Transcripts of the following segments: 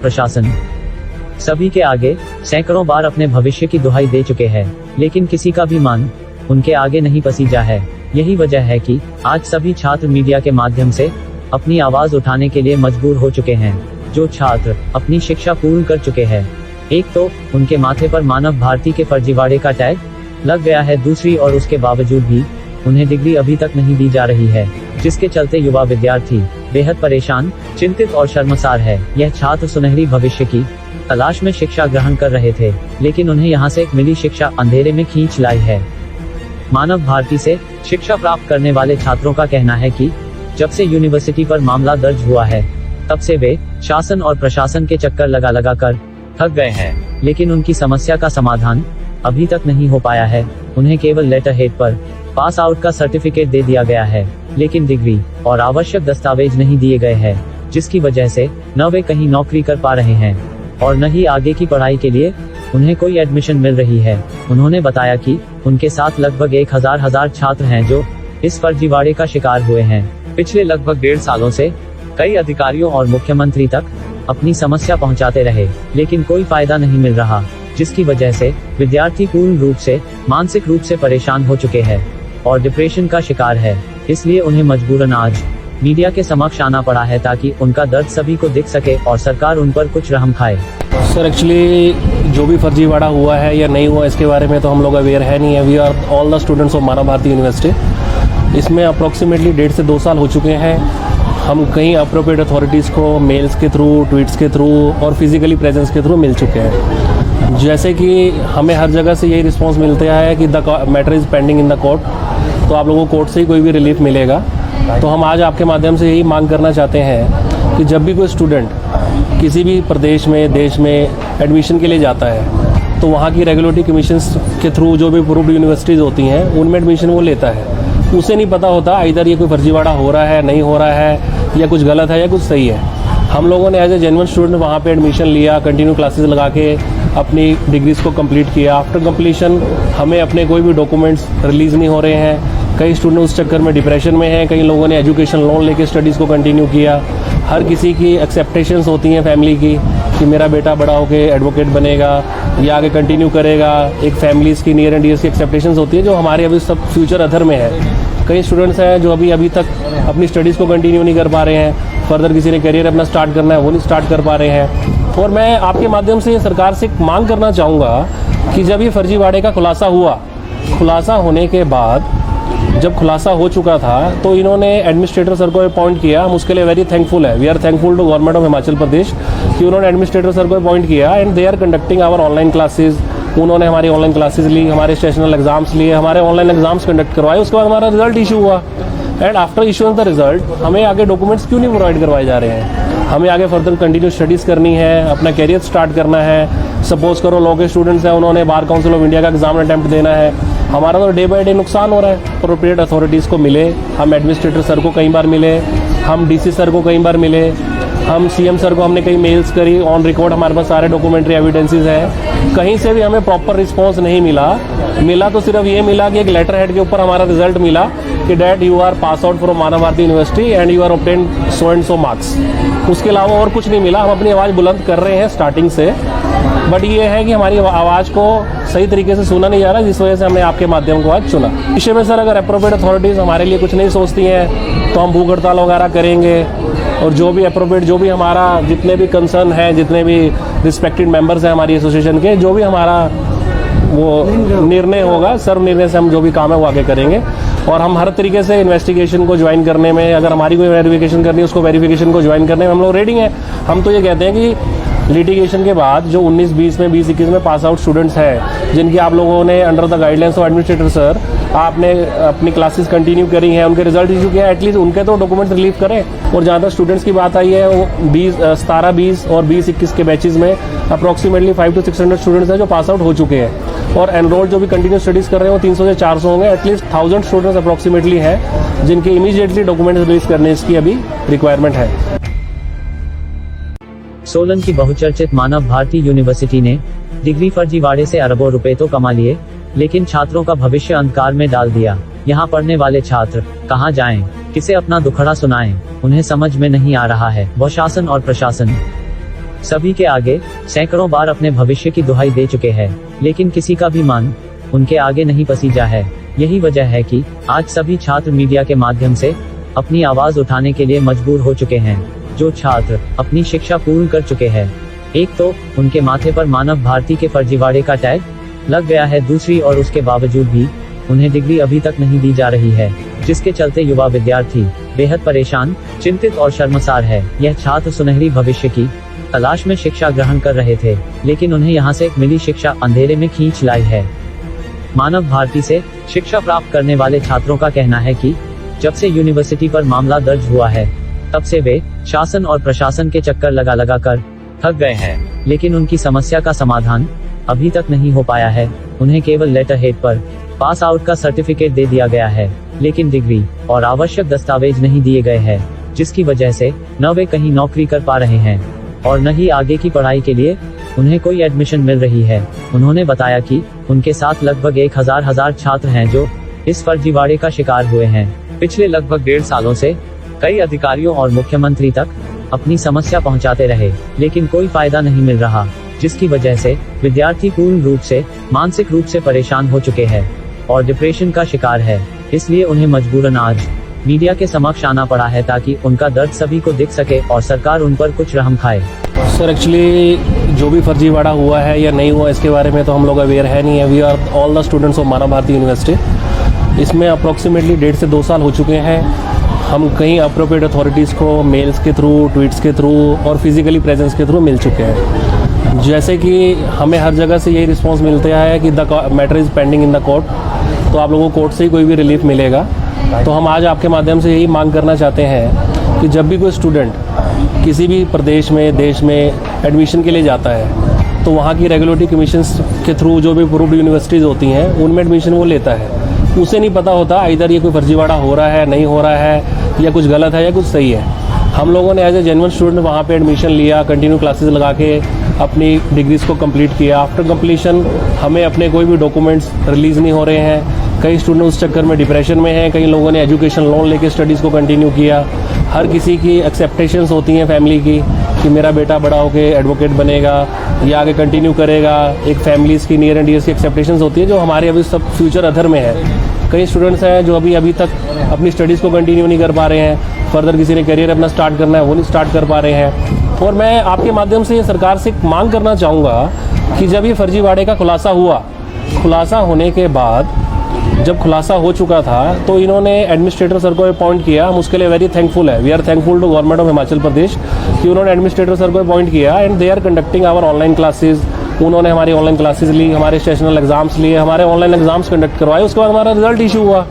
प्रशासन सभी के आगे सैकड़ों बार अपने भविष्य की दुहाई दे चुके हैं, लेकिन किसी का भी मान उनके आगे नहीं पसीजा है। यही वजह है कि आज सभी छात्र मीडिया के माध्यम से अपनी आवाज उठाने के लिए मजबूर हो चुके हैं। जो छात्र अपनी शिक्षा पूर्ण कर चुके हैं, एक तो उनके माथे पर मानव भारती के फर्जीवाड़े का टैग लग गया है, दूसरी और उसके बावजूद भी उन्हें डिग्री अभी तक नहीं दी जा रही है, जिसके चलते युवा विद्यार्थी बेहद परेशान, चिंतित और शर्मसार है। यह छात्र सुनहरी भविष्य की तलाश में शिक्षा ग्रहण कर रहे थे, लेकिन उन्हें यहाँ से मिली शिक्षा अंधेरे में खींच लाई है। मानव भारती से शिक्षा प्राप्त करने वाले छात्रों का कहना है कि जब से यूनिवर्सिटी पर मामला दर्ज हुआ है, तब से वे शासन और प्रशासन के चक्कर लगा कर थक गए हैं, लेकिन उनकी समस्या का समाधान अभी तक नहीं हो पाया है। उन्हें केवल लेटर हेड पर पास आउट का सर्टिफिकेट दे दिया गया है, लेकिन डिग्री और आवश्यक दस्तावेज नहीं दिए गए हैं, जिसकी वजह से न वे कहीं नौकरी कर पा रहे हैं और न ही आगे की पढ़ाई के लिए उन्हें कोई एडमिशन मिल रही है। उन्होंने बताया कि उनके साथ लगभग 1000 छात्र हैं जो इस फर्जीवाड़े का शिकार हुए हैं। पिछले लगभग 1.5 सालों से कई अधिकारियों और मुख्यमंत्री तक अपनी समस्या पहुंचाते रहे, लेकिन कोई फायदा नहीं मिल रहा, जिसकी वजह से विद्यार्थी पूर्ण रूप से मानसिक रूप से परेशान हो चुके हैं और डिप्रेशन का शिकार है। इसलिए उन्हें मजबूरन आज मीडिया के समक्ष आना पड़ा है, ताकि उनका दर्द सभी को दिख सके और सरकार उन पर कुछ रहम खाए। सर एक्चुअली जो भी फर्जीवाड़ा हुआ है या नहीं हुआ, इसके बारे में तो हम लोग अवेयर है नहीं है। We are all the students of Manav Bharati university. इसमें अप्रोक्सीमेटली 1.5 से 2 साल हो चुके हैं। हम कई अप्रोप्रिएट अथॉरिटीज़ को मेल्स के थ्रू, ट्वीट्स के थ्रू और फिजिकली प्रेजेंस के थ्रू मिल चुके हैं। जैसे कि हमें हर जगह से यही रिस्पांस मिलता है कि the matter is pending in the court, तो आप लोगों को कोर्ट से ही कोई भी रिलीफ मिलेगा। तो हम आज आपके माध्यम से यही मांग करना चाहते हैं कि जब भी कोई स्टूडेंट किसी भी प्रदेश में, देश में एडमिशन के लिए जाता है, तो वहाँ की रेगुलेटरी कमीशंस के थ्रू जो भी अप्रूव्ड यूनिवर्सिटीज़ होती हैं, उनमें एडमिशन वो लेता है। उसे नहीं पता होता इधर ये कोई फर्जीवाड़ा हो रहा है, नहीं हो रहा है, या कुछ गलत है या कुछ सही है। हम लोगों ने एज ए जेन्युइन स्टूडेंट वहाँ पे एडमिशन लिया, कंटिन्यू क्लासेस लगा के अपनी डिग्रीज को कंप्लीट किया। आफ्टर कंप्लीशन हमें अपने कोई भी डॉक्यूमेंट्स रिलीज़ नहीं हो रहे हैं। कई स्टूडेंट उस चक्कर में डिप्रेशन में हैं। कई लोगों ने एजुकेशन लोन लेके स्टडीज़ को कंटिन्यू किया। हर किसी की एक्सेप्टेशंस होती हैं फैमिली की कि मेरा बेटा बड़ा होकर एडवोकेट बनेगा या आगे कंटिन्यू करेगा। एक फैमिलीज़ की नियर एंड डियर्स की एक्सेप्टेशंस होती है, जो हमारे अभी सब फ्यूचर अधर में है। कई स्टूडेंट्स हैं जो अभी तक अपनी स्टडीज़ को कंटिन्यू नहीं कर पा रहे हैं। फर्दर किसी ने करियर अपना स्टार्ट करना है, वो नहीं स्टार्ट कर पा रहे हैं। और मैं आपके माध्यम से सरकार से मांग करना चाहूँगा कि जब ये फर्जीवाड़े का खुलासा होने के बाद, जब खुलासा हो चुका था, तो इन्होंने एडमिनिस्ट्रेटर सर को अपॉइंट किया। हम उसके लिए वेरी थैंकफुल है। We are thankful to government of Himachal Pradesh कि उन्होंने एडमिनिस्ट्रेटर सर को अपॉइंट किया and they are conducting our online classes. उन्होंने हमारी ऑनलाइन क्लासेज ली, हमारे सेशनल एग्जाम्स लिए, हमारे ऑनलाइन एग्जाम्स कंडक्ट करवाए। उसके बाद हमारा रिजल्ट इशू हुआ and after issuing the result हमें आगे डॉक्यूमेंट्स क्यों नहीं प्रोवाइड करवाए जा रहे हैं? हमें आगे फर्दर कंटिन्यू स्टडीज़ करनी है, अपना कैरियर स्टार्ट करना है। सपोज करो लॉ के स्टूडेंट्स हैं, उन्होंने बार काउंसिल ऑफ इंडिया का एग्जाम अटेम्प्ट देना है। हमारा तो डे बाय डे नुकसान हो रहा है। अप्रोप्रिएट अथॉरिटीज़ को मिले, हम एडमिनिस्ट्रेटर सर को कई बार मिले, हम डीसी सर को कई बार मिले, हम सीएम सर को हमने कई मेल्स करी, ऑन रिकॉर्ड हमारे पास सारे डॉक्यूमेंट्री एविडेंसेस हैं। कहीं से भी हमें प्रॉपर रिस्पांस नहीं मिला तो सिर्फ ये मिला कि एक लेटर हेड के ऊपर हमारा रिजल्ट मिला कि that you are pass out from Manav Bharati university and you are obtain so and so marks. उसके अलावा और कुछ नहीं मिला। हम अपनी आवाज़ बुलंद कर रहे हैं स्टार्टिंग से, बट ये है कि हमारी आवाज़ को सही तरीके से सुना नहीं जा रहा, जिस वजह से हमने आपके माध्यम को आज चुना। विषय में सर अगर अप्रोप्रिएट अथॉरिटीज़ हमारे लिए कुछ नहीं सोचती हैं तो हम भूख हड़ताल वगैरह करेंगे, और जो भी अप्रोप्रिएट, जो भी हमारा जितने भी कंसर्न है, जितने भी रिस्पेक्टेड मेंबर्स हैं हमारी एसोसिएशन के, जो भी हमारा वो निर्णय होगा, सर्व निर्णय से हम जो भी काम है वो आगे करेंगे। और हम हर तरीके से इन्वेस्टिगेशन को ज्वाइन करने में, अगर हमारी कोई वेरिफिकेशन करनी है उसको वेरिफिकेशन को ज्वाइन करने में हम लोग रेडी हैं। हम तो ये कहते हैं कि लिटिगेशन के बाद जो 19-20 में, 20-21 में पास आउट स्टूडेंट्स हैं, जिनकी आप लोगों ने under the guidelines of administrator sir आपने अपनी क्लासेस कंटिन्यू करी हैं, उनके रिजल्ट इशू किया, एटलीस्ट उनके तो डॉक्यूमेंट्स रिलीव करें। और जहाँ तक स्टूडेंट्स की बात आई है, वो 17-20 और 20-21 के बैचेज में अप्रॉक्सीमेटली 500 to 600 स्टूडेंट्स हैं जो पास आउट हो चुके हैं, और एनरोल जो भी कंटिन्यू स्टडीज़ कर रहे हैं वो 300 से 400 होंगे। एटलीस्ट 1000 स्टूडेंट्स अप्रॉक्सीमेटली हैं जिनके इमीडिएटली डॉक्यूमेंट्स रिलीज करने की अभी रिक्वायरमेंट है। सोलन की बहुचर्चित मानव भारती यूनिवर्सिटी ने डिग्री फर्जीवाड़े से अरबों रुपए तो कमा लिए, लेकिन छात्रों का भविष्य अंधकार में डाल दिया। यहाँ पढ़ने वाले छात्र कहाँ जाएं, किसे अपना दुखड़ा सुनाएं, उन्हें समझ में नहीं आ रहा है। वो शासन और प्रशासन सभी के आगे सैकड़ों बार अपने भविष्य की दुहाई दे चुके हैं, लेकिन किसी का भी मान उनके आगे नहीं पसीजा है। यही वजह है कि आज सभी छात्र मीडिया के माध्यम से अपनी आवाज उठाने के लिए मजबूर हो चुके हैं। जो छात्र अपनी शिक्षा पूर्ण कर चुके हैं, एक तो उनके माथे पर मानव भारती के फर्जीवाड़े का टैग लग गया है, दूसरी और उसके बावजूद भी उन्हें डिग्री अभी तक नहीं दी जा रही है, जिसके चलते युवा विद्यार्थी बेहद परेशान, चिंतित और शर्मसार है। यह छात्र सुनहरी भविष्य की तलाश में शिक्षा ग्रहण कर रहे थे, लेकिन उन्हें यहाँ से मिली शिक्षा अंधेरे में खींच लाई है। मानव भारती से शिक्षा प्राप्त करने वाले छात्रों का कहना है कि जब से यूनिवर्सिटी पर मामला दर्ज हुआ है, तब से वे शासन और प्रशासन के चक्कर लगा लगा कर थक गए हैं, लेकिन उनकी समस्या का समाधान अभी तक नहीं हो पाया है। उन्हें केवल लेटर हेड पर पास आउट का सर्टिफिकेट दे दिया गया है, लेकिन डिग्री और आवश्यक दस्तावेज नहीं दिए गए हैं, जिसकी वजह से न वे कहीं नौकरी कर पा रहे हैं और न ही आगे की पढ़ाई के लिए उन्हें कोई एडमिशन मिल रही है। उन्होंने बताया कि उनके साथ लगभग 1000 छात्र हैं जो इस फर्जीवाड़े का शिकार हुए हैं। पिछले लगभग 1.5 सालों से कई अधिकारियों और मुख्यमंत्री तक अपनी समस्या पहुंचाते रहे, लेकिन कोई फायदा नहीं मिल रहा, जिसकी वजह से विद्यार्थी पूर्ण रूप से मानसिक रूप से परेशान हो चुके हैं और डिप्रेशन का शिकार है। इसलिए उन्हें मजबूरन आज मीडिया के समक्ष आना पड़ा है, ताकि उनका दर्द सभी को दिख सके और सरकार उन पर कुछ रहम खाए। सर एक्चुअली जो भी फर्जीवाड़ा हुआ है या नहीं हुआ, इसके बारे में तो हम लोग अवेयर है नहीं है। We are all the students of Manav Bharati university. इसमें अप्रॉक्सीमेटली 1.5 से 2 साल हो चुके हैं। हम कई अप्रोप्रिएट अथॉरिटीज़ को मेल्स के थ्रू, ट्वीट्स के थ्रू और फिजिकली प्रेजेंस के थ्रू मिल चुके हैं। जैसे कि हमें हर जगह से यही रिस्पांस मिलता है कि the matter is pending in the court, तो आप लोगों को कोर्ट से ही कोई भी रिलीफ मिलेगा। तो हम आज आपके माध्यम से यही मांग करना चाहते हैं कि जब भी कोई स्टूडेंट किसी भी प्रदेश में, देश में एडमिशन के लिए जाता है, तो वहाँ की रेगुलेटरी कमीशंस के थ्रू जो भी अप्रूव्ड यूनिवर्सिटीज़ होती हैं, उनमें एडमिशन वो लेता है। उसे नहीं पता होता इधर ये कोई फर्जीवाड़ा हो रहा है, नहीं हो रहा है, या कुछ गलत है या कुछ सही है। हम लोगों ने एज ए जेन्युइन स्टूडेंट वहाँ पे एडमिशन लिया, कंटिन्यू क्लासेस लगा के अपनी डिग्रीज़ को कंप्लीट किया। आफ्टर कंप्लीशन हमें अपने कोई भी डॉक्यूमेंट्स रिलीज़ नहीं हो रहे हैं। कई स्टूडेंट उस चक्कर में डिप्रेशन में हैं, कई लोगों ने एजुकेशन लोन लेके स्टडीज़ को कंटिन्यू किया। हर किसी की एक्सेप्टेशंस होती हैं फैमिली की कि मेरा बेटा बड़ा होकर एडवोकेट बनेगा या आगे कंटिन्यू करेगा। एक फैमिलीज़ की नियर एंड डियर्स की एक्सेप्टेशंस होती है, जो हमारे अभी सब फ्यूचर अधर में है। कई स्टूडेंट्स हैं जो अभी तक अपनी स्टडीज़ को कंटिन्यू नहीं कर पा रहे हैं। फर्दर किसी ने करियर अपना स्टार्ट करना है, वो नहीं स्टार्ट कर पा रहे हैं। और मैं आपके माध्यम से सरकार से मांग करना चाहूँगा कि जब ये फर्जीवाड़े का खुलासा हुआ, खुलासा होने के बाद जब खुलासा हो चुका था, तो इन्होंने एडमिनिस्ट्रेटर सर को अपॉइंट किया। हम उसके लिए वेरी थैंकफुल है। We are thankful to government of Himachal Pradesh कि उन्होंने एडमिनिस्ट्रेटर सर को अपॉइंट किया and they are conducting our online classes. उन्होंने हमारी ऑनलाइन क्लासेज ली, हमारे सेशनल एग्जाम्स लिए, हमारे ऑनलाइन एग्जाम्स कंडक्ट करवाए। उसके बाद हमारा रिजल्ट इशू हुआ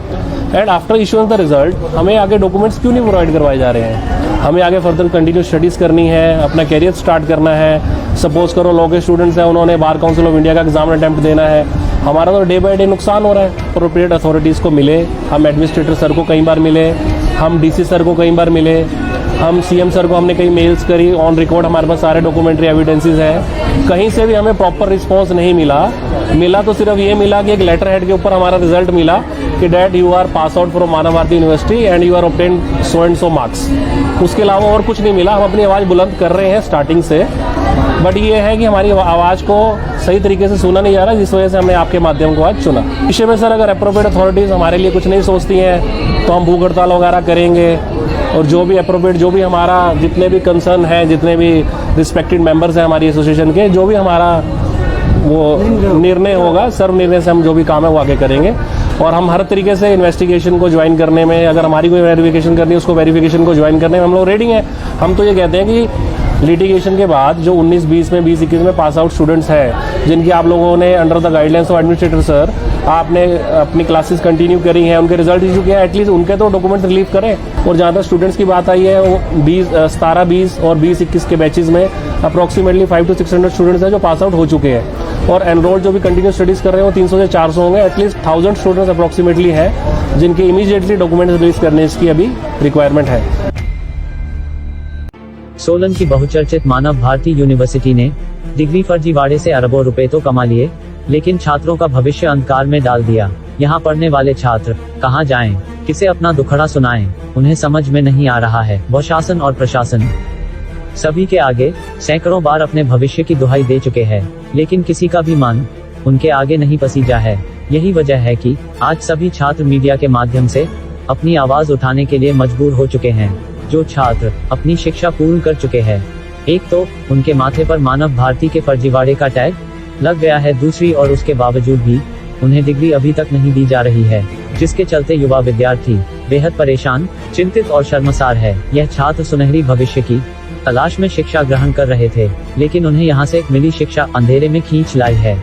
and after issuing the result हमें आगे डॉक्यूमेंट्स क्यों नहीं प्रोवाइड करवाए जा रहे हैं? हमें आगे फर्दर कंटिन्यू स्टडीज़ करनी है, अपना कैरियर स्टार्ट करना है। सपोज करो लॉ के स्टूडेंट्स हैं, उन्होंने बार काउंसिल ऑफ इंडिया का एग्जाम अटैम्प्ट देना है। हमारा तो डे बाय डे नुकसान हो रहा है। अप्रोप्रिएट अथॉरिटीज़ को मिले, हम एडमिनिस्ट्रेटर सर को कई बार मिले, हम डीसी सर को कई बार मिले, हम सीएम सर को हमने कई मेल्स करी, ऑन रिकॉर्ड हमारे पास सारे डॉक्यूमेंट्री एविडेंसेस हैं। कहीं से भी हमें प्रॉपर रिस्पांस नहीं मिला तो सिर्फ ये मिला कि एक लेटर हेड के ऊपर हमारा रिजल्ट मिला कि that you are pass out from Manav Bharati university and you are obtain so and so marks. उसके अलावा और कुछ नहीं मिला। हम अपनी आवाज़ बुलंद कर रहे हैं स्टार्टिंग से, बट ये है कि हमारी आवाज़ को सही तरीके से सुना नहीं जा रहा, जिस वजह से हमने आपके माध्यम को आज चुना। विषय में सर अगर अप्रोप्रिएट अथॉरिटीज़ हमारे लिए कुछ नहीं सोचती हैं तो हम भूख हड़ताल वगैरह करेंगे, और जो भी अप्रोप्रिएट, जो भी हमारा जितने भी कंसर्न हैं, जितने भी रिस्पेक्टेड मेंबर्स हैं हमारी एसोसिएशन के, जो भी हमारा वो निर्णय होगा, सर्व निर्णय से हम जो भी काम है वो आगे करेंगे। और हम हर तरीके से इन्वेस्टिगेशन को ज्वाइन करने में, अगर हमारी कोई वेरिफिकेशन करनी है उसको वेरिफिकेशन को ज्वाइन करने में हम लोग रेडी हैं। हम तो ये कहते हैं कि लिटिगेशन के बाद जो 19-20 में, 20-21 में पास आउट स्टूडेंट्स हैं, जिनकी आप लोगों ने under the guidelines of administrator sir आपने अपनी क्लासेस कंटिन्यू करी हैं, उनके रिजल्ट इशू किया, एटलीस्ट उनके तो डॉक्यूमेंट रिलीव करें। और जहाँ तक स्टूडेंट्स की बात आई है, वो 17, 20 और 20-21 के बैचेज में अप्रॉक्सीमेटली 500 to 600 स्टूडेंट्स हैं जो पास आउट हो चुके हैं। और एनरोल जो भी कंटिन्यू स्टडीज़ कर रहे हैं वो 300 से 400 होंगे। एटलीस्ट 1000 स्टूडेंट्स अप्रॉक्सीमेटली हैं जिनके इमीडिएटली डॉक्यूमेंट्स रिलीज करने की अभी रिक्वायरमेंट है। सोलन की बहुचर्चित मानव भारती यूनिवर्सिटी ने डिग्री फर्जीवाड़े से अरबों रुपए तो कमा लिए, लेकिन छात्रों का भविष्य अंधकार में डाल दिया। यहाँ पढ़ने वाले छात्र कहाँ जाएं, किसे अपना दुखड़ा सुनाएं, उन्हें समझ में नहीं आ रहा है। वो शासन और प्रशासन सभी के आगे सैकड़ों बार अपने भविष्य की दुहाई दे चुके हैं, लेकिन किसी का भी मान उनके आगे नहीं पसीजा है। यही वजह है कि आज सभी छात्र मीडिया के माध्यम से अपनी आवाज उठाने के लिए मजबूर हो चुके हैं। जो छात्र अपनी शिक्षा पूर्ण कर चुके हैं, एक तो उनके माथे पर मानव भारती के फर्जीवाड़े का टैग लग गया है, दूसरी और उसके बावजूद भी उन्हें डिग्री अभी तक नहीं दी जा रही है, जिसके चलते युवा विद्यार्थी बेहद परेशान, चिंतित और शर्मसार है। यह छात्र सुनहरी भविष्य की तलाश में शिक्षा ग्रहण कर रहे थे, लेकिन उन्हें यहाँ से मिली शिक्षा अंधेरे में खींच लाई है।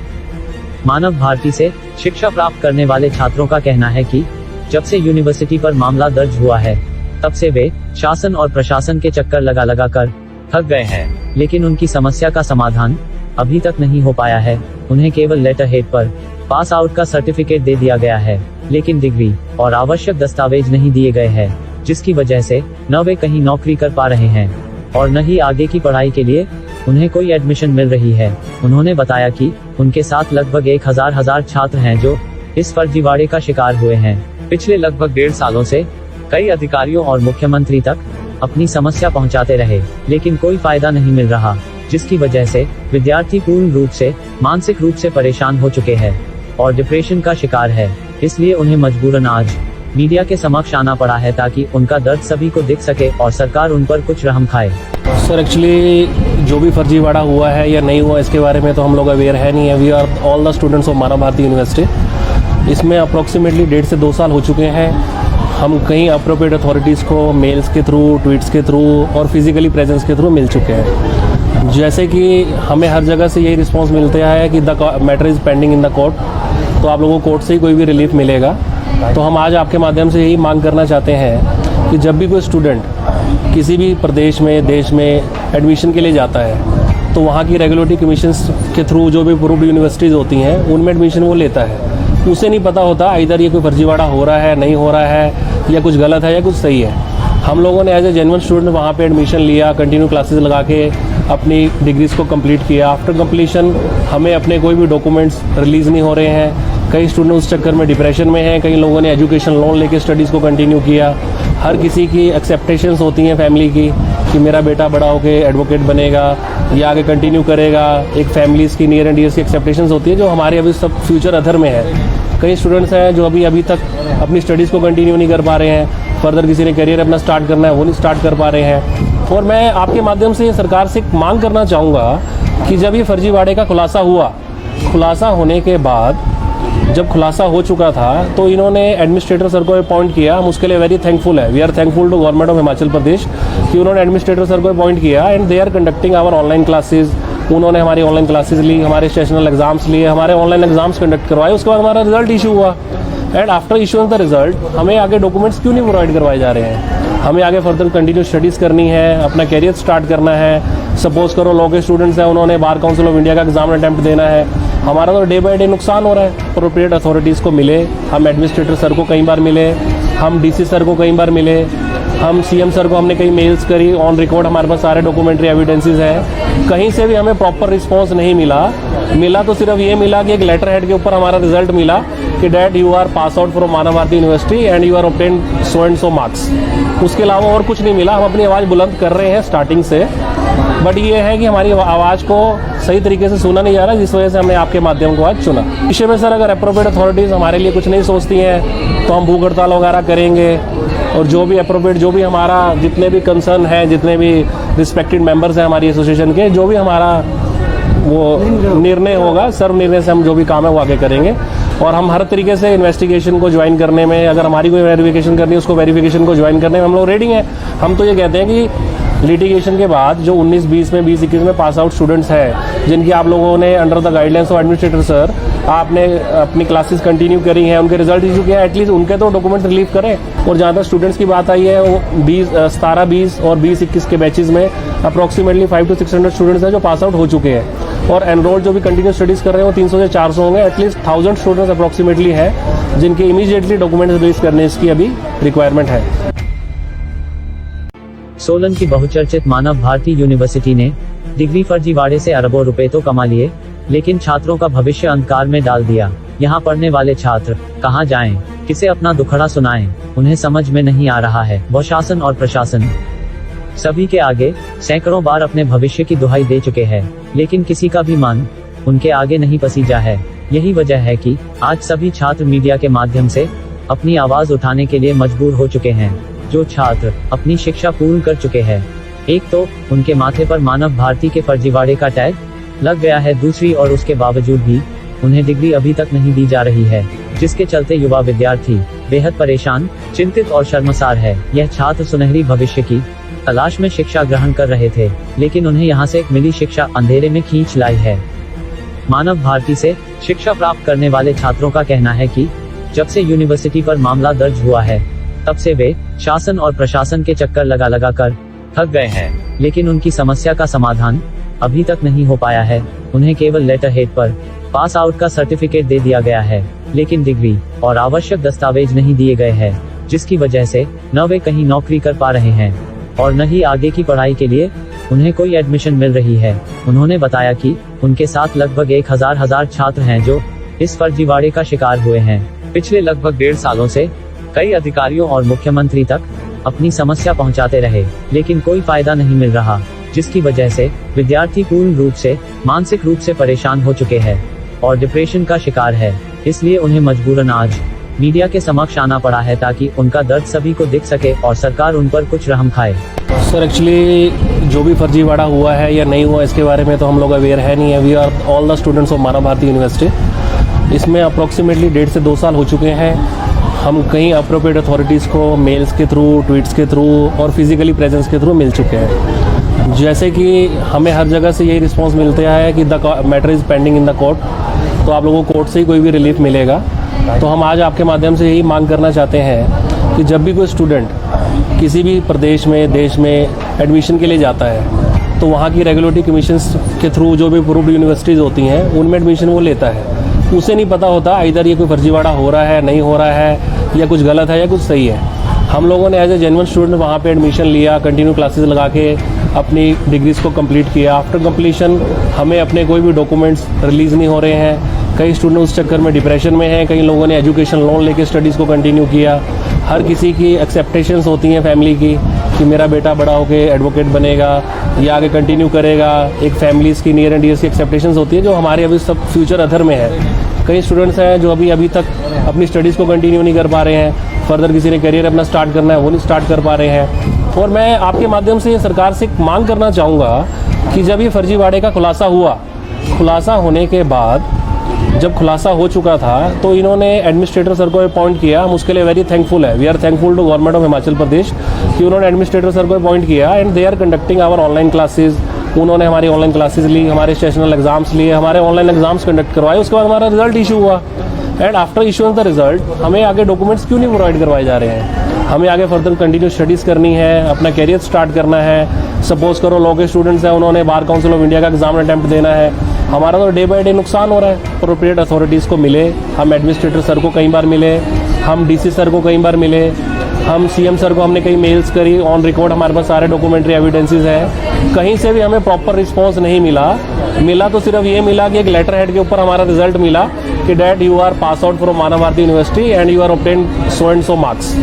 मानव भारती से शिक्षा प्राप्त करने वाले छात्रों का कहना है कि जब से यूनिवर्सिटी पर मामला दर्ज हुआ है, तब से वे शासन और प्रशासन के चक्कर लगा कर थक गए हैं, लेकिन उनकी समस्या का समाधान अभी तक नहीं हो पाया है। उन्हें केवल लेटर हेड पर पास आउट का सर्टिफिकेट दे दिया गया है, लेकिन डिग्री और आवश्यक दस्तावेज नहीं दिए गए हैं, जिसकी वजह से न वे कहीं नौकरी कर पा रहे हैं और न ही आगे की पढ़ाई के लिए उन्हें कोई एडमिशन मिल रही है। उन्होंने बताया कि उनके साथ लगभग 1000 छात्र हैं जो इस फर्जीवाड़े का शिकार हुए हैं। पिछले लगभग 1.5 सालों से कई अधिकारियों और मुख्यमंत्री तक अपनी समस्या पहुंचाते रहे, लेकिन कोई फायदा नहीं मिल रहा, जिसकी वजह से विद्यार्थी पूर्ण रूप से मानसिक रूप से परेशान हो चुके हैं और डिप्रेशन का शिकार है। इसलिए उन्हें मजबूरन आज मीडिया के समक्ष आना पड़ा है, ताकि उनका दर्द सभी को दिख सके और सरकार उन पर कुछ रहम खाए। सर एक्चुअली जो भी फर्जीवाड़ा हुआ है या नहीं हुआ, इसके बारे में तो हम लोग अवेयर है नहीं है। We are all the students of Manav Bharati university. इसमें अप्रोक्सीमेटली 1.5 से 2 साल हो चुके हैं। हम कई अप्रोप्रिएट अथॉरिटीज़ को मेल्स के थ्रू, ट्वीट्स के थ्रू और फिजिकली प्रेजेंस के थ्रू मिल चुके हैं। जैसे कि हमें हर जगह से यही रिस्पॉन्स मिलता है कि the matter is pending in the court, तो आप लोगों को कोर्ट से ही कोई भी रिलीफ मिलेगा। तो हम आज आपके माध्यम से यही मांग करना चाहते हैं कि जब भी कोई स्टूडेंट किसी भी प्रदेश में, देश में एडमिशन के लिए जाता है, तो वहाँ की रेगुलेटरी कमीशंस के थ्रू जो भी अप्रूव्ड यूनिवर्सिटीज़ होती हैं, उनमें एडमिशन वो लेता है। उसे नहीं पता होता इधर ये कोई फर्जीवाड़ा हो रहा है, नहीं हो रहा है, या कुछ गलत है या कुछ सही है। हम लोगों ने एज ए जेन्युइन स्टूडेंट वहाँ पे एडमिशन लिया, कंटिन्यू क्लासेस लगा के अपनी डिग्रीज़ को कंप्लीट किया। आफ्टर कंप्लीशन हमें अपने कोई भी डॉक्यूमेंट्स रिलीज़ नहीं हो रहे हैं। कई स्टूडेंट उस चक्कर में डिप्रेशन में हैं, कई लोगों ने एजुकेशन लोन लेके स्टडीज़ को कंटिन्यू किया। हर किसी की एक्सेप्टेशंस होती हैं फैमिली की कि मेरा बेटा बड़ा होकर एडवोकेट बनेगा या आगे कंटिन्यू करेगा। एक फैमिलीज़ की नियर एंड डियर्स की एक्सेप्टेशंस होती है, जो हमारे अभी सब फ्यूचर अधर में है। कई स्टूडेंट्स हैं जो अभी तक अपनी स्टडीज़ को कंटिन्यू नहीं कर पा रहे हैं। फर्दर किसी ने करियर अपना स्टार्ट करना है, वो नहीं स्टार्ट कर पा रहे हैं। और मैं आपके माध्यम से सरकार से मांग करना चाहूँगा कि जब ये फर्जीवाड़े का खुलासा होने के बाद, जब खुलासा हो चुका था, तो इन्होंने एडमिनिस्ट्रेटर सर को अपॉइंट किया। हम उसके लिए वेरी थैंकफुल है। We are thankful to government of Himachal Pradesh कि उन्होंने एडमिनिस्ट्रेटर सर को अपॉइंट किया and they are conducting our online classes. उन्होंने हमारी ऑनलाइन क्लासेज ली, हमारे सेशनल एग्जाम्स लिए, हमारे ऑनलाइन एग्जाम्स कंडक्ट करवाए। उसके बाद हमारा रिजल्ट इशू हुआ and after issuing the result हमें आगे डॉक्यूमेंट्स क्यों नहीं प्रोवाइड करवाए जा रहे हैं? हमें आगे फर्दर कंटिन्यू स्टडीज़ करनी है, अपना कैरियर स्टार्ट करना है। सपोज करो लॉ के स्टूडेंट्स हैं, उन्होंने बार काउंसिल ऑफ इंडिया का एग्जाम अटैम्प्ट देना है। हमारा तो डे बाय डे नुकसान हो रहा है। अप्रोप्रिएट अथॉरिटीज़ को मिले, हम एडमिनिस्ट्रेटर सर को कई बार मिले, हम डीसी सर को कई बार मिले, हम सीएम सर को हमने कई मेल्स करी, ऑन रिकॉर्ड हमारे पास सारे डॉक्यूमेंट्री एविडेंसेस हैं। कहीं से भी हमें प्रॉपर रिस्पॉन्स नहीं मिला तो सिर्फ ये मिला कि एक लेटर हेड के ऊपर हमारा रिजल्ट मिला कि that you are pass out from Manav Bharati university and you are obtain so and so marks. उसके अलावा और कुछ नहीं मिला। हम अपनी आवाज़ बुलंद कर रहे हैं स्टार्टिंग से, बट ये है कि हमारी आवाज़ को सही तरीके से सुना नहीं जा रहा, जिस वजह से हमने आपके माध्यम को आज चुना। विषय में सर अगर अप्रोप्रिएट अथॉरिटीज़ हमारे लिए कुछ नहीं सोचती हैं तो हम भूख हड़ताल वगैरह करेंगे, और जो भी अप्रोप्रिएट, जो भी हमारा जितने भी कंसर्न हैं, जितने भी रिस्पेक्टेड मेंबर्स हैं हमारी एसोसिएशन के, जो भी हमारा वो निर्णय होगा, सर्व निर्णय से हम जो भी काम है वो आगे करेंगे। और हम हर तरीके से इन्वेस्टिगेशन को ज्वाइन करने में, अगर हमारी कोई वेरिफिकेशन करनी है उसको वेरिफिकेशन को ज्वाइन करने में हम लोग रेडी हैं। हम तो ये कहते हैं कि लिटिगेशन के बाद जो 19-20 में, 20-21 में पास आउट स्टूडेंट्स हैं, जिनकी आप लोगों ने under the guidelines of administrator sir आपने अपनी क्लासेस कंटिन्यू करी हैं, उनके रिजल्ट इशू किया, एटलीस्ट उनके तो डॉक्यूमेंट रिलीव करें। और जहाँ तक स्टूडेंट्स की बात आई है, वो 17-20 और 20-21 के बैचेज में अप्रॉक्सीमेटली 500 to 600 स्टूडेंट्स हैं जो पास आउट हो चुके हैं, और एनरोल जो भी कंटिन्यू स्टडीज़ कर रहे हैं वो 300 से 400 होंगे। एटलीस्ट 1000 स्टूडेंट्स अप्रॉक्सीमेटली हैं जिनके इमीडिएटली डॉक्यूमेंट रिलीज करने इसकी अभी रिक्वायरमेंट है। सोलन की बहुचर्चित मानव भारती यूनिवर्सिटी ने डिग्री फर्जीवाड़े से अरबों रुपए तो कमा लिए, लेकिन छात्रों का भविष्य अंधकार में डाल दिया। यहाँ पढ़ने वाले छात्र कहाँ जाएं, किसे अपना दुखड़ा सुनाएं, उन्हें समझ में नहीं आ रहा है। वो शासन और प्रशासन सभी के आगे सैकड़ों बार अपने भविष्य की दुहाई दे चुके हैं, लेकिन किसी का भी मान उनके आगे नहीं पसीजा है। यही वजह है कि आज सभी छात्र मीडिया के माध्यम से अपनी आवाज उठाने के लिए मजबूर हो चुके हैं। जो छात्र अपनी शिक्षा पूर्ण कर चुके हैं, एक तो उनके माथे पर मानव भारती के फर्जीवाड़े का टैग लग गया है, दूसरी और उसके बावजूद भी उन्हें डिग्री अभी तक नहीं दी जा रही है, जिसके चलते युवा विद्यार्थी बेहद परेशान, चिंतित और शर्मसार है। यह छात्र सुनहरी भविष्य की तलाश में शिक्षा ग्रहण कर रहे थे, लेकिन उन्हें यहाँ से मिली शिक्षा अंधेरे में खींच लाई है। मानव भारती से शिक्षा प्राप्त करने वाले छात्रों का कहना है कि जब से यूनिवर्सिटी पर मामला दर्ज हुआ है, तब से वे शासन और प्रशासन के चक्कर लगा लगा कर थक गए हैं, लेकिन उनकी समस्या का समाधान अभी तक नहीं हो पाया है। उन्हें केवल लेटर हेड पर पास आउट का सर्टिफिकेट दे दिया गया है, लेकिन डिग्री और आवश्यक दस्तावेज नहीं दिए गए हैं, जिसकी वजह से न वे कहीं नौकरी कर पा रहे हैं और न ही आगे की पढ़ाई के लिए उन्हें कोई एडमिशन मिल रही है। उन्होंने बताया कि उनके साथ लगभग 1000 छात्र हैं जो इस फर्जीवाड़े का शिकार हुए हैं। पिछले लगभग 1.5 सालों से कई अधिकारियों और मुख्यमंत्री तक अपनी समस्या पहुंचाते रहे, लेकिन कोई फायदा नहीं मिल रहा, जिसकी वजह से विद्यार्थी पूर्ण रूप से मानसिक रूप से परेशान हो चुके हैं और डिप्रेशन का शिकार है। इसलिए उन्हें मजबूरन आज मीडिया के समक्ष आना पड़ा है, ताकि उनका दर्द सभी को दिख सके और सरकार उन पर कुछ रहम खाए। सर एक्चुअली जो भी फर्जीवाड़ा हुआ है या नहीं हुआ, इसके बारे में तो हम लोग अवेयर है नहीं है। We are all the students of Manav Bharati university. इसमें अप्रॉक्सीमेटली 1.5 से 2 साल हो चुके हैं। हम कई अप्रोप्रिएट अथॉरिटीज़ को मेल्स के थ्रू, ट्वीट्स के थ्रू और फिजिकली प्रेजेंस के थ्रू मिल चुके हैं। जैसे कि हमें हर जगह से यही रिस्पांस मिलता है कि the matter is pending in the court, तो आप लोगों को कोर्ट से ही कोई भी रिलीफ मिलेगा। तो हम आज आपके माध्यम से यही मांग करना चाहते हैं कि जब भी कोई स्टूडेंट किसी भी प्रदेश में, देश में एडमिशन के लिए जाता है, तो वहाँ की रेगुलेटरी कमीशंस के थ्रू जो भी अप्रूव्ड यूनिवर्सिटीज़ होती हैं, उनमें एडमिशन वो लेता है। उसे नहीं पता होता इधर ये कोई फर्जीवाड़ा हो रहा है, नहीं हो रहा है, या कुछ गलत है या कुछ सही है। हम लोगों ने एज ए जेन्युइन स्टूडेंट वहाँ पे एडमिशन लिया, कंटिन्यू क्लासेस लगा के अपनी डिग्रीज़ को कंप्लीट किया। आफ्टर कंप्लीशन हमें अपने कोई भी डॉक्यूमेंट्स रिलीज़ नहीं हो रहे हैं। कई स्टूडेंट उस चक्कर में डिप्रेशन में हैं, कई लोगों ने एजुकेशन लोन लेके स्टडीज़ को कंटिन्यू किया। हर किसी की एक्सेप्टेशंस होती हैं फैमिली की कि मेरा बेटा बड़ा होकर एडवोकेट बनेगा या आगे कंटिन्यू करेगा। एक फैमिलीज़ की नियर एंड डियर्स की एक्सेप्टेशंस होती है, जो हमारे अभी सब फ्यूचर अदर में है। कई स्टूडेंट्स हैं जो अभी तक अपनी स्टडीज़ को कंटिन्यू नहीं कर पा रहे हैं। फर्दर किसी ने करियर अपना स्टार्ट करना है, वो नहीं स्टार्ट कर पा रहे हैं। और मैं आपके माध्यम से सरकार से मांग करना चाहूँगा कि जब ये फर्जीवाड़े का खुलासा हुआ, खुलासा होने के बाद जब खुलासा हो चुका था, तो इन्होंने एडमिनिस्ट्रेटर सर को अपॉइंट किया। हम उसके लिए वेरी थैंकफुल है। We are thankful to government of Himachal Pradesh कि उन्होंने एडमिनिस्ट्रेटर सर को अपॉइंट किया and they are conducting our online classes. उन्होंने हमारी ऑनलाइन क्लासेज ली, हमारे सेशनल एग्जाम्स लिए, हमारे ऑनलाइन एग्जाम्स कंडक्ट करवाए। उसके बाद हमारा रिजल्ट इशू हुआ and after issuing the result हमें आगे डॉक्यूमेंट्स क्यों नहीं प्रोवाइड करवाए जा रहे हैं? हमें आगे फर्दर कंटिन्यू स्टडीज़ करनी है, अपना करियर स्टार्ट करना है। सपोज करो लॉ के स्टूडेंट्स हैं, उन्होंने बार काउंसिल ऑफ इंडिया का एग्जाम अटैम्प्ट देना है। हमारा तो डे बाय डे नुकसान हो रहा है। अप्रोप्रिएट अथॉरिटीज़ को मिले, हम एडमिनिस्ट्रेटर सर को कई बार मिले, हम डीसी सर को कई बार मिले, हम सीएम सर को हमने कई मेल्स करी, ऑन रिकॉर्ड हमारे पास सारे डॉक्यूमेंट्री एविडेंसेस हैं। कहीं से भी हमें प्रॉपर रिस्पांस नहीं मिला तो सिर्फ ये मिला कि एक लेटर हेड के ऊपर हमारा रिजल्ट मिला कि that you are pass out from Manav Bharati university and you are obtained so and so marks.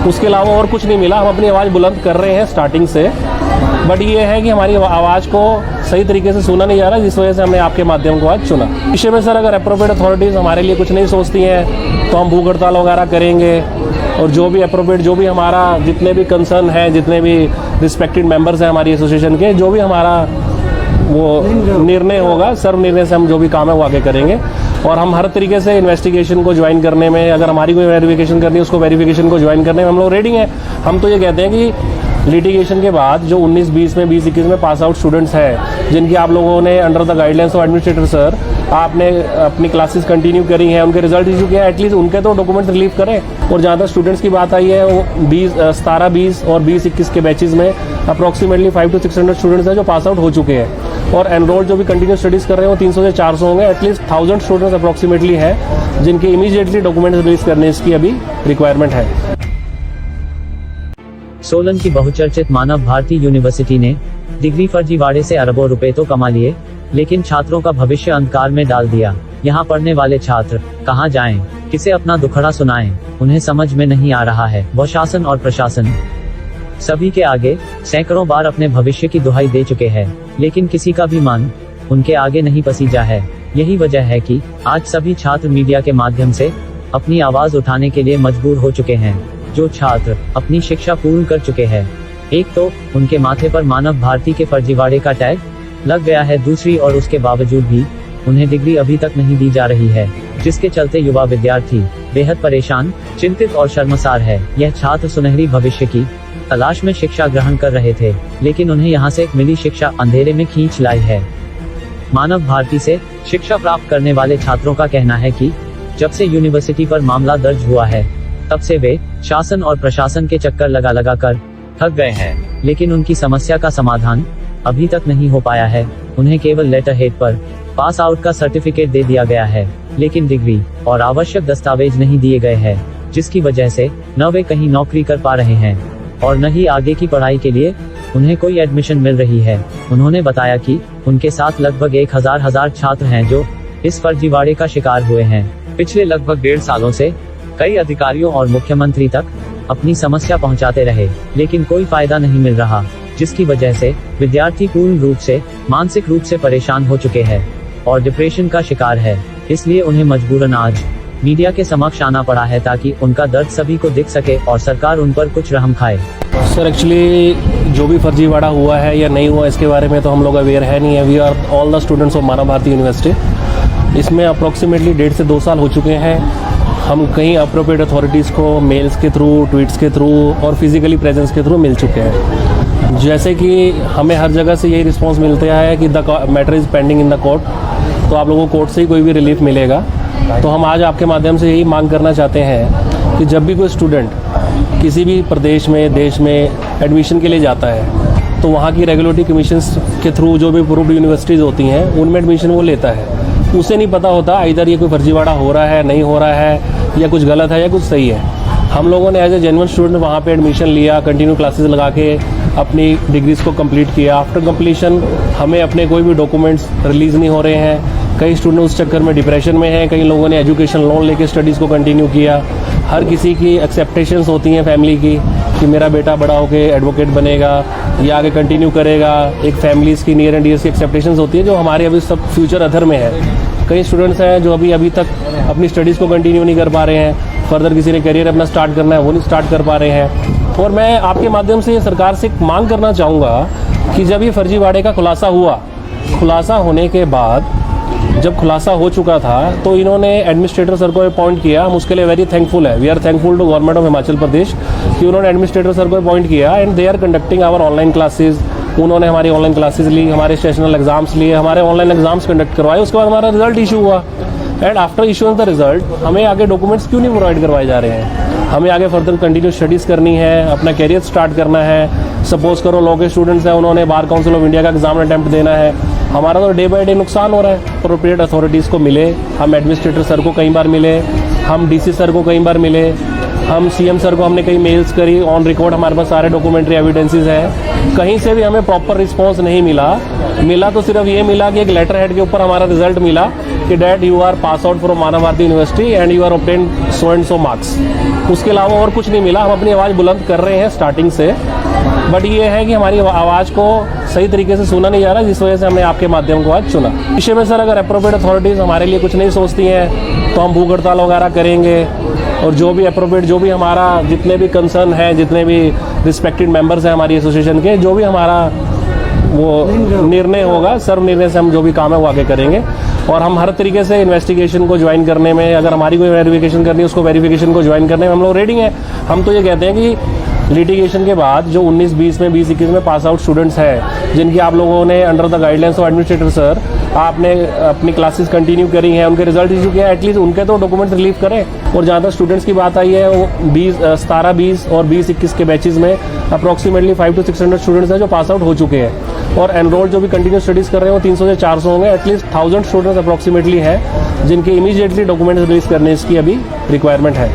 उसके अलावा और कुछ नहीं मिला। हम अपनी आवाज़ बुलंद कर रहे हैं स्टार्टिंग से, बट ये है कि हमारी आवाज़ को सही तरीके से सुना नहीं जा रहा, जिस वजह से हमने आपके माध्यम को आज चुना। विषय में सर अगर अप्रोप्रिएट अथॉरिटीज़ हमारे लिए कुछ नहीं सोचती हैं तो हम भूख हड़ताल वगैरह करेंगे, और जो भी अप्रोप्रिएट, जो भी हमारा जितने भी कंसर्न हैं, जितने भी रिस्पेक्टेड मेंबर्स हैं हमारी एसोसिएशन के, जो भी हमारा वो निर्णय होगा, सर्व निर्णय से हम जो भी काम है वो आगे करेंगे। और हम हर तरीके से इन्वेस्टिगेशन को ज्वाइन करने में, अगर हमारी कोई वेरिफिकेशन करनी है उसको वेरिफिकेशन को ज्वाइन करने में हम लोग रेडी हैं। हम तो ये कहते हैं कि लिटिगेशन के बाद जो 19-20 में, 20-21 में पास आउट स्टूडेंट्स हैं, जिनकी आप लोगों ने under the guidelines of administrator sir आपने अपनी क्लासेस कंटिन्यू करी हैं, उनके रिजल्ट इशू किया, एटलीस्ट उनके तो डॉक्यूमेंट रिलीव करें। और जहाँ तक स्टूडेंट्स की बात आई है, वो 17-20 और 20-21 के बैचेज में अप्रॉक्सीमेटली 500 to 600 स्टूडेंट्स हैं जो पास आउट हो चुके हैं। और एनरोल्ड जो भी कंटिन्यू स्टडीज़ कर रहे हैं वो 300 से 400 होंगे। एटलीस्ट 1000 स्टूडेंट्स अप्रॉक्सीमेटली हैं जिनके इमीडिएटली डॉक्यूमेंट्स रिलीज करने इसकी अभी रिक्वायरमेंट है। सोलन की बहुचर्चित मानव भारती यूनिवर्सिटी ने डिग्री फर्जीवाड़े से अरबों रुपए तो कमा लिए, लेकिन छात्रों का भविष्य अंधकार में डाल दिया। यहाँ पढ़ने वाले छात्र कहाँ जाएं, किसे अपना दुखड़ा सुनाएं, उन्हें समझ में नहीं आ रहा है। वो शासन और प्रशासन सभी के आगे सैकड़ों बार अपने भविष्य की दुहाई दे चुके हैं, लेकिन किसी का भी मान उनके आगे नहीं पसीजा है। यही वजह है कि आज सभी छात्र मीडिया के माध्यम से अपनी आवाज उठाने के लिए मजबूर हो चुके हैं। जो छात्र अपनी शिक्षा पूर्ण कर चुके हैं, एक तो उनके माथे पर मानव भारती के फर्जीवाड़े का टैग लग गया है, दूसरी और उसके बावजूद भी उन्हें डिग्री अभी तक नहीं दी जा रही है, जिसके चलते युवा विद्यार्थी बेहद परेशान, चिंतित और शर्मसार है। यह छात्र सुनहरी भविष्य की तलाश में शिक्षा ग्रहण कर रहे थे, लेकिन उन्हें यहाँ से मिली शिक्षा अंधेरे में खींच लाई है। मानव भारती से शिक्षा प्राप्त करने वाले छात्रों का कहना है कि जब से यूनिवर्सिटी पर मामला दर्ज हुआ है, तब से वे शासन और प्रशासन के चक्कर लगा कर थक गए हैं, लेकिन उनकी समस्या का समाधान अभी तक नहीं हो पाया है। उन्हें केवल लेटर हेड पर पास आउट का सर्टिफिकेट दे दिया गया है, लेकिन डिग्री और आवश्यक दस्तावेज नहीं दिए गए हैं, जिसकी वजह से न वे कहीं नौकरी कर पा रहे हैं और न ही आगे की पढ़ाई के लिए उन्हें कोई एडमिशन मिल रही है। उन्होंने बताया कि उनके साथ लगभग 1000 छात्र हैं जो इस फर्जीवाड़े का शिकार हुए हैं। पिछले लगभग 1.5 सालों से कई अधिकारियों और मुख्यमंत्री तक अपनी समस्या पहुंचाते रहे, लेकिन कोई फायदा नहीं मिल रहा, जिसकी वजह से विद्यार्थी पूर्ण रूप से मानसिक रूप से परेशान हो चुके हैं और डिप्रेशन का शिकार है। इसलिए उन्हें मजबूरन आज मीडिया के समक्ष आना पड़ा है, ताकि उनका दर्द सभी को दिख सके और सरकार उन पर कुछ रहम खाए। सर एक्चुअली जो भी फर्जीवाड़ा हुआ है या नहीं हुआ, इसके बारे में तो हम लोग अवेयर है नहीं है। We are all the students of Manav Bharati university. इसमें अप्रोक्सीमेटली 1.5 से 2 साल हो चुके हैं। हम कई अप्रोप्रिएट अथॉरिटीज़ को मेल्स के थ्रू, ट्वीट्स के थ्रू और फिजिकली प्रेजेंस के थ्रू मिल चुके हैं। जैसे कि हमें हर जगह से यही रिस्पॉन्स मिलता है कि the matter is pending in the court, तो आप लोगों को कोर्ट से ही कोई भी रिलीफ मिलेगा। तो हम आज आपके माध्यम से यही मांग करना चाहते हैं कि जब भी कोई स्टूडेंट किसी भी प्रदेश में, देश में एडमिशन के लिए जाता है, तो वहाँ की रेगुलेटरी कमीशंस के थ्रू जो भी अप्रूव्ड यूनिवर्सिटीज़ होती हैं, उनमें एडमिशन वो लेता है। उसे नहीं पता होता इधर ये कोई फर्जीवाड़ा हो रहा है, नहीं हो रहा है, या कुछ गलत है या कुछ सही है। हम लोगों ने एज ए जेन्युइन स्टूडेंट वहाँ पे एडमिशन लिया, कंटिन्यू क्लासेस लगा के अपनी डिग्रीज़ को कंप्लीट किया। आफ्टर कंप्लीशन हमें अपने कोई भी डॉक्यूमेंट्स रिलीज़ नहीं हो रहे हैं। कई स्टूडेंट उस चक्कर में डिप्रेशन में हैं, कई लोगों ने एजुकेशन लोन लेके स्टडीज़ को कंटिन्यू किया। हर किसी की एक्सेप्टेशंस होती हैं फैमिली की कि मेरा बेटा बड़ा होके एडवोकेट बनेगा या आगे कंटिन्यू करेगा। एक फैमिलीज़ की नियर एंड डियर्स की एक्सेप्टेशंस होती है, जो हमारे अभी सब फ्यूचर अधर में है। कई स्टूडेंट्स हैं जो अभी तक अपनी स्टडीज़ को कंटिन्यू नहीं कर पा रहे हैं। फर्दर किसी ने करियर अपना स्टार्ट करना है, वो नहीं स्टार्ट कर पा रहे हैं। और मैं आपके माध्यम से सरकार से मांग करना चाहूँगा कि जब ये फर्जीवाड़े का खुलासा होने के बाद, जब खुलासा हो चुका था, तो इन्होंने एडमिनिस्ट्रेटर सर को अपॉइंट किया। हम उसके लिए वेरी थैंकफुल है। We are thankful to government of Himachal Pradesh कि उन्होंने एडमिनिस्ट्रेटर सर को अपॉइंट किया and they are conducting our online classes. उन्होंने हमारी ऑनलाइन क्लासेज ली, हमारे सेशनल एग्जाम्स लिए, हमारे ऑनलाइन एग्जाम्स कंडक्ट करवाए। उसके बाद हमारा रिजल्ट इशू हुआ and after issuing the result हमें आगे डॉक्यूमेंट्स क्यों नहीं प्रोवाइड करवाए जा रहे हैं? हमें आगे फर्दर कंटिन्यू स्टडीज़ करनी है, अपना कैरियर स्टार्ट करना है। सपोज करो लॉ के स्टूडेंट्स हैं, उन्होंने बार काउंसिल ऑफ इंडिया का एग्जाम अटैम्प्ट देना है। हमारा तो डे बाय डे नुकसान हो रहा है। अप्रोप्रिएट अथॉरिटीज़ को मिले, हम एडमिनिस्ट्रेटर सर को कई बार मिले, हम डीसी सर को कई बार मिले, हम सीएम सर को हमने कई मेल्स करी, ऑन रिकॉर्ड हमारे पास सारे डॉक्यूमेंट्री एविडेंसेस हैं। कहीं से भी हमें प्रॉपर रिस्पॉन्स नहीं मिला तो सिर्फ ये मिला कि एक लेटर हेड के ऊपर हमारा रिजल्ट मिला कि that you are pass out from Manav Bharati university and you are obtain so and so marks. उसके अलावा और कुछ नहीं मिला। हम अपनी आवाज़ बुलंद कर रहे हैं स्टार्टिंग से, बट ये है कि हमारी आवाज़ को सही तरीके से सुना नहीं जा रहा, जिस वजह से हमने आपके माध्यम को आज चुना। विषय में सर अगर अप्रोप्रिएट अथॉरिटीज़ हमारे लिए कुछ नहीं सोचती हैं तो हम भूख हड़ताल वगैरह करेंगे, और जो भी अप्रोप्रिएट, जो भी हमारा जितने भी कंसर्न है, जितने भी रिस्पेक्टेड मेंबर्स हैं हमारी एसोसिएशन के, जो भी हमारा वो निर्णय होगा, सर्व निर्णय से हम जो भी काम है वो आगे करेंगे। और हम हर तरीके से इन्वेस्टिगेशन को ज्वाइन करने में, अगर हमारी कोई वेरिफिकेशन करनी है उसको वेरिफिकेशन को ज्वाइन करने में हम लोग रेडी हैं। हम तो ये कहते हैं कि लिटिगेशन के बाद जो 19-20 में, 20-21 में पास आउट स्टूडेंट्स हैं, जिनकी आप लोगों ने under the guidelines of administrator sir आपने अपनी क्लासेस कंटिन्यू करी हैं, उनके रिजल्ट इशू किया, एटलीस्ट उनके तो डॉक्यूमेंट्स रिलीव करें। और जहाँ तक स्टूडेंट्स की बात आई है, वो 17-20 और 20-21 के बैचेज में अप्रॉक्सीमेटली 500 to 600 स्टूडेंट्स हैं जो पास आउट हो चुके हैं, और एनरोल्ड जो भी कंटिन्यू स्टडीज़ कर रहे हैं वो 300 से 400 होंगे। एटलीस्ट 1000 स्टूडेंट्स अप्रॉक्सीमेटली हैं जिनके इमीडिएटली डॉक्यूमेंट्स रिलीज करने की अभी रिक्वायरमेंट है।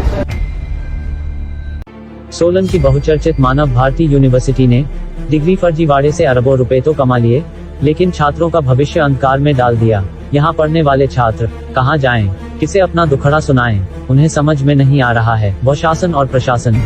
सोलन की बहुचर्चित मानव भारती यूनिवर्सिटी ने डिग्री फर्जीवाड़े से अरबों रुपए तो कमा लिए, लेकिन छात्रों का भविष्य अंधकार में डाल दिया। यहाँ पढ़ने वाले छात्र कहाँ जाएं, किसे अपना दुखड़ा सुनाएं, उन्हें समझ में नहीं आ रहा है। वो शासन और प्रशासन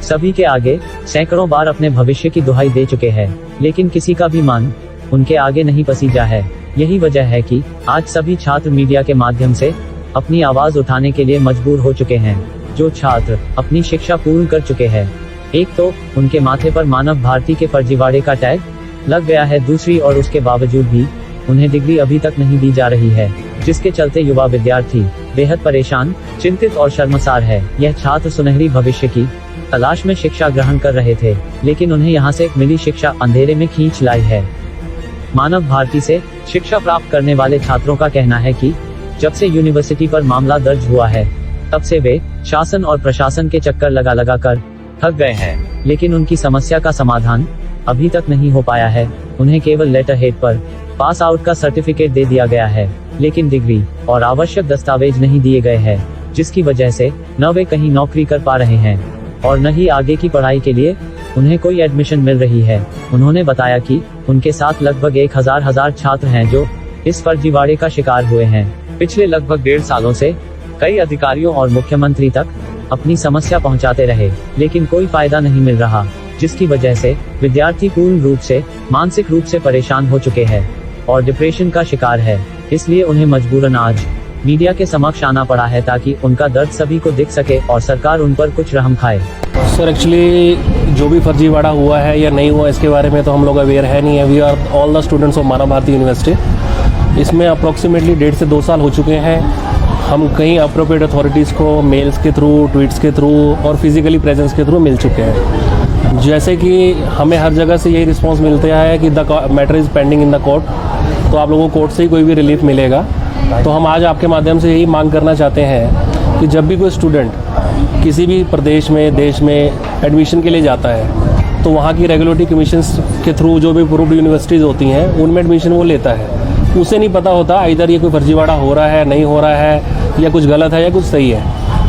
सभी के आगे सैकड़ों बार अपने भविष्य की दुहाई दे चुके हैं, लेकिन किसी का भी मान उनके आगे नहीं पसीजा है। यही वजह है कि आज सभी छात्र मीडिया के माध्यम से अपनी आवाज उठाने के लिए मजबूर हो चुके हैं। जो छात्र अपनी शिक्षा पूर्ण कर चुके हैं, एक तो उनके माथे पर मानव भारती के फर्जीवाड़े का टैग लग गया है, दूसरी और उसके बावजूद भी उन्हें डिग्री अभी तक नहीं दी जा रही है, जिसके चलते युवा विद्यार्थी बेहद परेशान, चिंतित और शर्मसार है। यह छात्र सुनहरी भविष्य की तलाश में शिक्षा ग्रहण कर रहे थे, लेकिन उन्हें यहाँ से मिली शिक्षा अंधेरे में खींच लाई है। मानव भारती से शिक्षा प्राप्त करने वाले छात्रों का कहना है कि जब से यूनिवर्सिटी पर मामला दर्ज हुआ है, तब से वे शासन और प्रशासन के चक्कर लगा लगा कर थक गए हैं, लेकिन उनकी समस्या का समाधान अभी तक नहीं हो पाया है। उन्हें केवल लेटर हेड पर पास आउट का सर्टिफिकेट दे दिया गया है, लेकिन डिग्री और आवश्यक दस्तावेज नहीं दिए गए हैं, जिसकी वजह से न वे कहीं नौकरी कर पा रहे हैं और न ही आगे की पढ़ाई के लिए उन्हें कोई एडमिशन मिल रही है। उन्होंने बताया कि उनके साथ लगभग 1000 छात्र हैं जो इस फर्जीवाड़े का शिकार हुए हैं। पिछले लगभग 1.5 सालों से कई अधिकारियों और मुख्यमंत्री तक अपनी समस्या पहुंचाते रहे, लेकिन कोई फायदा नहीं मिल रहा, जिसकी वजह से विद्यार्थी पूर्ण रूप से मानसिक रूप से परेशान हो चुके हैं और डिप्रेशन का शिकार है। इसलिए उन्हें मजबूरन आज मीडिया के समक्ष आना पड़ा है, ताकि उनका दर्द सभी को दिख सके और सरकार उन पर कुछ रहम खाए। सर एक्चुअली जो भी फर्जीवाड़ा हुआ है या नहीं हुआ, इसके बारे में तो हम लोग अवेयर है नहीं है। We are all the students of Manav Bharati university. इसमें अप्रॉक्सीमेटली 1.5 से 2 साल हो चुके हैं। हम कई अप्रोप्रिएट अथॉरिटीज़ को मेल्स के थ्रू, ट्वीट्स के थ्रू और फिजिकली प्रेजेंस के थ्रू मिल चुके हैं। जैसे कि हमें हर जगह से यही रिस्पांस मिलता है कि the matter is pending in the court, तो आप लोगों को कोर्ट से ही कोई भी रिलीफ मिलेगा। तो हम आज आपके माध्यम से यही मांग करना चाहते हैं कि जब भी कोई स्टूडेंट किसी भी प्रदेश में, देश में एडमिशन के लिए जाता है, तो वहाँ की रेगुलेटरी कमीशंस के थ्रू जो भी अप्रूव्ड यूनिवर्सिटीज़ होती हैं, उनमें एडमिशन वो लेता है। उसे नहीं पता होता इधर ये कोई फर्जीवाड़ा हो रहा है, नहीं हो रहा है, या कुछ गलत है या कुछ सही है।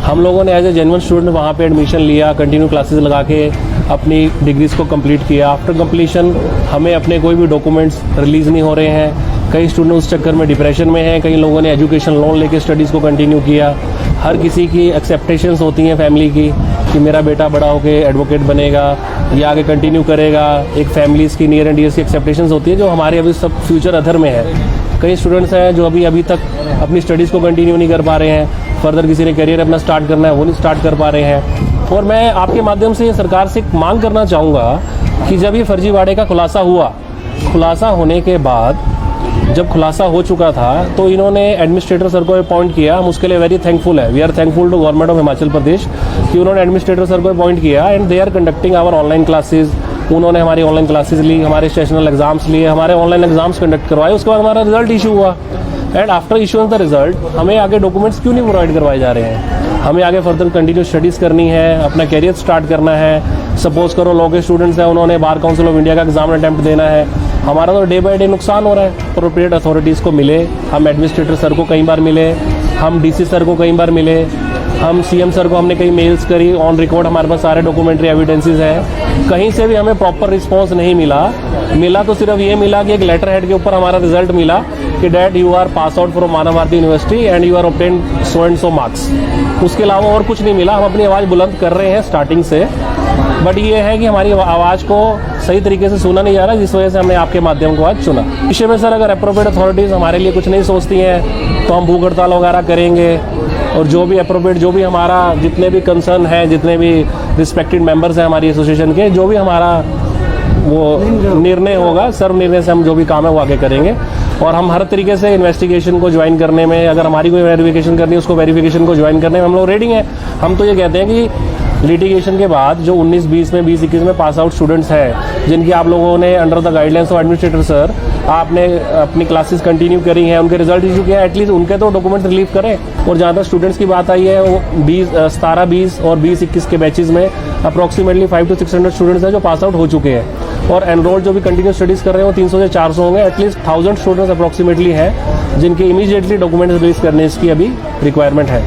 हम लोगों ने एज ए जेन्युइन स्टूडेंट वहाँ पे एडमिशन लिया, कंटिन्यू क्लासेस लगा के अपनी डिग्रीज़ को कंप्लीट किया। आफ्टर कंप्लीशन हमें अपने कोई भी डॉक्यूमेंट्स रिलीज़ नहीं हो रहे हैं। कई स्टूडेंट उस चक्कर में डिप्रेशन में हैं, कई लोगों ने एजुकेशन लोन लेके स्टडीज़ को कंटिन्यू किया। हर किसी की एक्सेप्टेशंस होती हैं फैमिली की कि मेरा बेटा बड़ा होकर एडवोकेट बनेगा या आगे कंटिन्यू करेगा। एक फैमिलीज़ की नियर एंड डियर्स की एक्सेप्टेशंस होती है, जो हमारे अभी सब फ्यूचर अधर में है। कई स्टूडेंट्स हैं जो अभी तक अपनी स्टडीज़ को कंटिन्यू नहीं कर पा रहे हैं। फर्दर किसी ने करियर अपना स्टार्ट करना है, वो नहीं स्टार्ट कर पा रहे हैं। और मैं आपके माध्यम से सरकार से मांग करना चाहूँगा कि जब ये फर्जीवाड़े का खुलासा हुआ, खुलासा होने के बाद जब खुलासा हो चुका था, तो इन्होंने एडमिनिस्ट्रेटर सर को अपॉइंट किया। हम उसके लिए वेरी थैंकफुल है। We are thankful to government of Himachal Pradesh कि उन्होंने एडमिनिस्ट्रेटर सर को अपॉइंट किया and they are conducting our online classes. उन्होंने हमारी ऑनलाइन क्लासेज ली, हमारे सेशनल एग्जाम्स लिए, हमारे ऑनलाइन एग्जाम्स कंडक्ट करवाए। उसके बाद हमारा रिजल्ट इशू हुआ and after issuing the result हमें आगे डॉक्यूमेंट्स क्यों नहीं प्रोवाइड करवाए जा रहे हैं? हमें आगे फर्दर कंटिन्यू स्टडीज़ करनी है, अपना कैरियर स्टार्ट करना है। सपोज करो लॉ के स्टूडेंट्स हैं, उन्होंने बार काउंसिल ऑफ इंडिया का एग्जाम अटैम्प्ट देना है। हमारा तो डे बाय डे नुकसान हो रहा है। अप्रोप्रिएट अथॉरिटीज़ को मिले, हम एडमिनिस्ट्रेटर सर को कई बार मिले, हम डीसी सर को कई बार मिले, हम सीएम सर को हमने कई मेल्स करी, ऑन रिकॉर्ड हमारे पास सारे डॉक्यूमेंट्री एविडेंसेस हैं। कहीं से भी हमें प्रॉपर रिस्पांस नहीं मिला तो सिर्फ ये मिला कि एक लेटर हेड के ऊपर हमारा रिजल्ट मिला कि that you are pass out from Manav Bharati university and you are obtain so and so marks. उसके अलावा और कुछ नहीं मिला। हम अपनी आवाज़ बुलंद कर रहे हैं स्टार्टिंग से, बट ये है कि हमारी आवाज़ को सही तरीके से सुना नहीं जा रहा, जिस वजह से हमने आपके माध्यम को आज चुना। विषय में सर अगर अप्रोप्रिएट अथॉरिटीज़ हमारे लिए कुछ नहीं सोचती हैं, तो हम भूख हड़ताल वगैरह करेंगे और जो भी अप्रोप्रिएट, जो भी हमारा जितने भी कंसर्न है, जितने भी रिस्पेक्टेड मेंबर्स हैं हमारी एसोसिएशन के, जो भी हमारा वो निर्णय होगा, सर्व निर्णय से हम जो भी काम है वो आगे करेंगे। और हम हर तरीके से इन्वेस्टिगेशन को ज्वाइन करने में, अगर हमारी कोई वेरिफिकेशन करनी है उसको वेरिफिकेशन को ज्वाइन करने में हम लोग रेडी हैं। हम तो ये कहते हैं कि लिटिगेशन के बाद जो 19-20 में, 20-21 में पास आउट स्टूडेंट्स हैं, जिनकी आप लोगों ने under the guidelines of administrator sir आपने अपनी क्लासेस कंटिन्यू करी हैं, उनके रिजल्ट इशू किया, एटलीस्ट उनके तो डॉक्यूमेंट्स रिलीव करें। और जहाँ तक स्टूडेंट्स की बात आई है, वो 17-20 और 20-21 के बैचेज में अप्रॉक्सीमेटली 500 to 600 स्टूडेंट्स हैं जो पास आउट हो चुके हैं। और एनरोल जो भी कंटिन्यू स्टडीज़ कर रहे हैं वो 300 से 400 होंगे। एटलीस्ट 1000 स्टूडेंट्स अप्रॉक्सीमेटली हैं जिनके इमीडिएटली डॉक्यूमेंट्स रिलीज करने की अभी रिक्वायरमेंट है।